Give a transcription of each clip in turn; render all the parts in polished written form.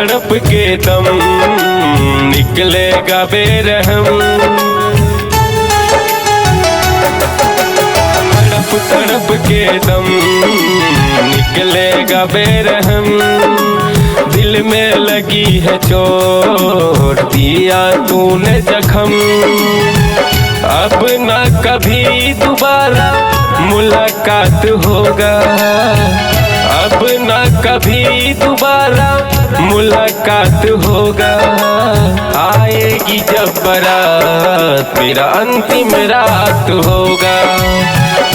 तड़प के दम निकलेगा बेरहम। तड़प तड़प के दम निकलेगा बेरहम। दिल में लगी है चोट दिया तूने जख्म। अब ना कभी दोबारा मुलाकात होगा। अब ना कभी दोबारा मुलाकात होगा। आएगी जब बारात मेरा अंतिम रात होगा।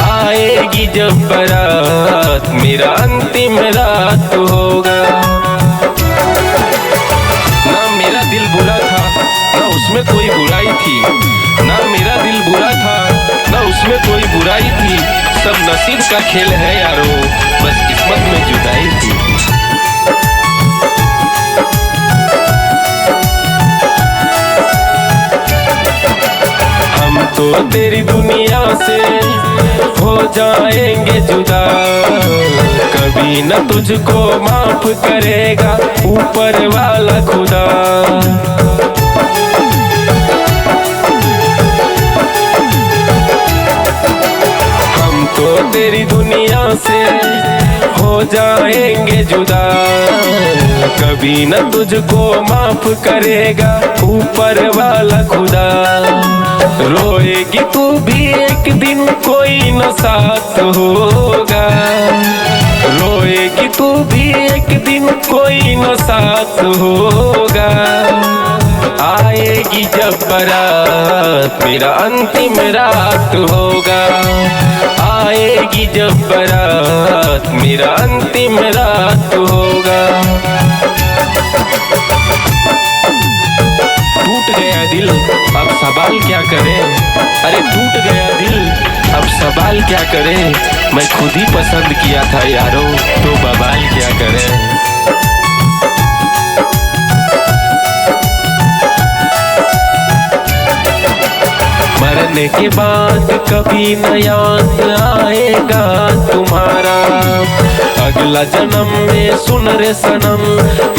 आएगी जब बारात मेरा अंतिम रात होगा। ना मेरा दिल बुरा था ना उसमें कोई बुराई थी। ना मेरा दिल बुरा था ना उसमें कोई बुराई थी। सब नसीब का खेल है यारो, बस किस्मत में जुदाई थी। हम तो तेरी दुनिया से हो जाएंगे जुदा। कभी न तुझको माफ करेगा ऊपर वाला खुदा। तो तेरी दुनिया से हो जाएंगे जुदा। कभी न तुझको माफ करेगा ऊपर वाला खुदा। रोएगी तू भी एक दिन कोई न साथ होगा। रोएगी तू भी एक दिन कोई न साथ होगा। आएगी जब बारात मेरा अंतिम रात होगा। आएगी जब बारात मेरा अंतिम रात होगा। टूट गया दिल अब सवाल क्या करें। अरे टूट गया दिल अब सवाल क्या करें। मैं खुद ही पसंद किया था यारो, तो बवाल क्या करें। मरने के बाद कभी न याद आएगा तुम्हारा। अगला जन्म में सुन रे सनम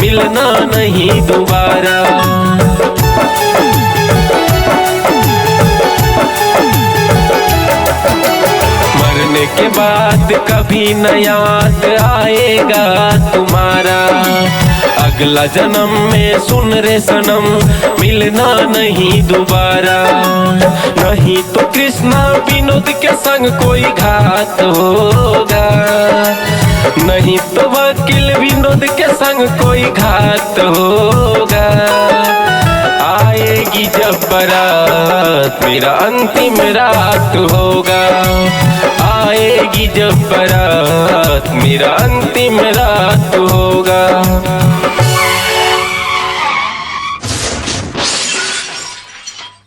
मिलना नहीं दोबारा। मरने के बाद कभी न याद आएगा तुम्हारा। अगला जन्म में सुन रे सनम मिलना नहीं दोबारा। नहीं तो कृष्णा विनोद के संग कोई घात होगा। नहीं तो वकील विनोद के संग कोई घात होगा। आएगी जब बारात मेरा अंतिम रात होगा। आएगी जब बारात मेरा अंतिम रात होगा।